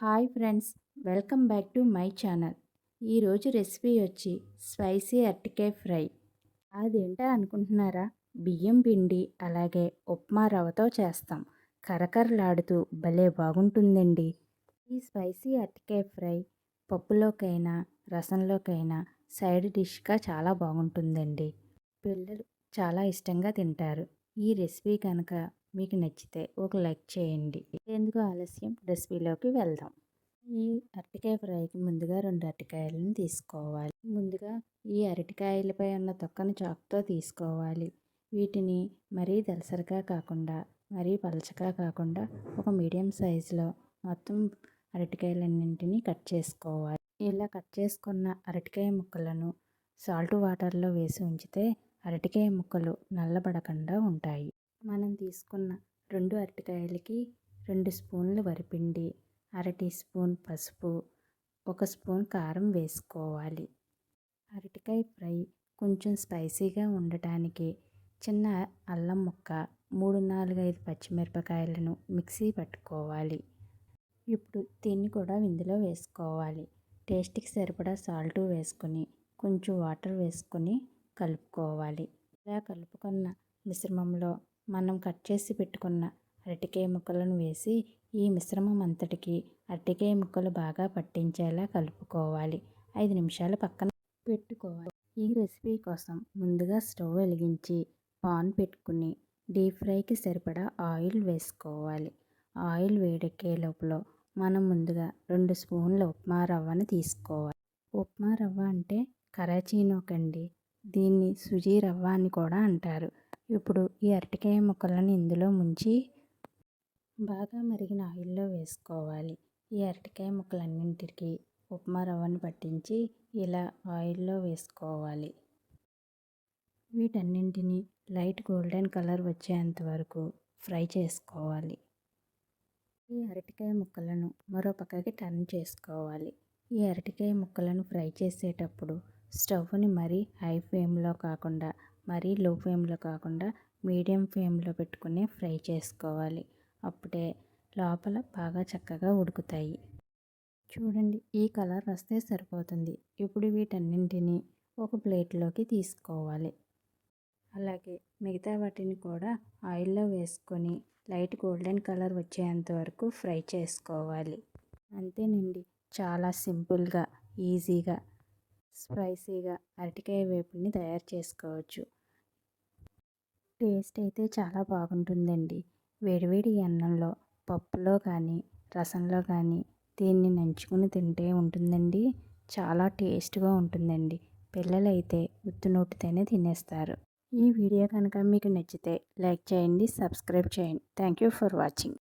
Hi friends, welcome back to my channel. ఈరోజు recipe వచ్చి spicy అరటికాయ ఫ్రై. అదేంటా అనుకుంటున్నారా? బియ్యం పిండి అలాగే ఉప్మా రవ్వతో చేస్తాం. కరకరలాడుతూ భలే బాగుంటుందండి. ఈ స్పైసీ అరటికాయ ఫ్రై పప్పులోకైనా రసంలోకైనా సైడ్ డిష్గా చాలా బాగుంటుందండి. పిల్లలు చాలా ఇష్టంగా తింటారు. ఈ రెసిపీ కనుక మీకు నచ్చితే ఒక లైక్ చేయండి. ఎందుకు ఆలస్యం, రెసిపీలోకి వెళ్దాం. ఈ అరటికాయ ఫ్రైకి ముందుగా 2 అరటికాయలను తీసుకోవాలి. ముందుగా ఈ అరటికాయలపై ఉన్న తొక్కను చాకుతో తీసుకోవాలి. వీటిని మరీ దలసరిగా కాకుండా మరీ పలచగా కాకుండా ఒక మీడియం సైజులో మొత్తం అరటికాయలన్నింటినీ కట్ చేసుకోవాలి. ఇలా కట్ చేసుకున్న అరటికాయ ముక్కలను సాల్ట్ వాటర్లో వేసి ఉంచితే అరటికాయ ముక్కలు నల్లబడకుండా ఉంటాయి. మనం తీసుకున్న 2 అరటికాయలకి 2 స్పూన్లు వరిపిండి, అర టీ స్పూన్ పసుపు, 1 స్పూన్ కారం వేసుకోవాలి. అరటికాయ ఫ్రై కొంచెం స్పైసీగా ఉండటానికి చిన్న అల్లం ముక్క, 3-4-5 పచ్చిమిరపకాయలను మిక్సీ పట్టుకోవాలి. ఇప్పుడు దీన్ని కూడా ఇందులో వేసుకోవాలి. టేస్ట్కి సరిపడా సాల్ట్ వేసుకొని కొంచెం వాటర్ వేసుకొని కలుపుకోవాలి. ఇలా కలుపుకున్న మిశ్రమంలో మనం కట్ చేసి పెట్టుకున్న అరటికాయ ముక్కలను వేసి ఈ మిశ్రమం అంతటికి అరటికాయ ముక్కలు బాగా పట్టించేలా కలుపుకోవాలి. 5 నిమిషాలు పక్కన పెట్టుకోవాలి. ఈ రెసిపీ కోసం ముందుగా స్టవ్ వెలిగించి పాన్ పెట్టుకుని డీప్ ఫ్రైకి సరిపడా ఆయిల్ వేసుకోవాలి. ఆయిల్ వేడెక్కే లోపల మనం ముందుగా 2 స్పూన్ల ఉప్మా రవ్వను తీసుకోవాలి. ఉప్మా రవ్వ అంటే కరాచీనోకండి. దీన్ని సుజీ రవ్వ అని కూడా అంటారు. ఇప్పుడు ఈ అరటికాయ ముక్కలను ఇందులో ముంచి బాగా మరిగిన ఆయిల్లో వేసుకోవాలి. ఈ అరటికాయ ముక్కలన్నింటికి ఉప్మా రవ్వను పట్టించి ఇలా ఆయిల్లో వేసుకోవాలి. వీటన్నింటినీ లైట్ గోల్డెన్ కలర్ వచ్చేంత వరకు ఫ్రై చేసుకోవాలి. ఈ అరటికాయ ముక్కలను మరో పక్కకి టర్న్ చేసుకోవాలి. ఈ అరటికాయ ముక్కలను ఫ్రై చేసేటప్పుడు స్టవ్ని మరీ హై ఫ్లేమ్లో కాకుండా మరీ లో ఫ్లేమ్లో కాకుండా మీడియం ఫ్లేమ్లో పెట్టుకుని ఫ్రై చేసుకోవాలి. అప్పుడే లోపల బాగా చక్కగా ఉడుకుతాయి. చూడండి, ఈ కలర్ వస్తే సరిపోతుంది. ఇప్పుడు వీటన్నింటినీ ఒక ప్లేట్లోకి తీసుకోవాలి. అలాగే మిగతా వాటిని కూడా ఆయిల్లో వేసుకొని లైట్ గోల్డెన్ కలర్ వచ్చేంత వరకు ఫ్రై చేసుకోవాలి. అంతేనండి, చాలా సింపుల్గా ఈజీగా స్పైసీగా అరటికాయ వేపుని తయారు చేసుకోవచ్చు. టేస్ట్ అయితే చాలా బాగుంటుందండి. వేడివేడి అన్నంలో, పప్పులో కానీ రసంలో కానీ దీన్ని నంచుకుని తింటే ఉంటుందండి. చాలా టేస్ట్గా ఉంటుందండి. పిల్లలైతే ఉత్తి నోటితోనే తినేస్తారు. ఈ వీడియో కనుక మీకు నచ్చితే లైక్ చేయండి, సబ్స్క్రైబ్ చేయండి. Thank you for watching.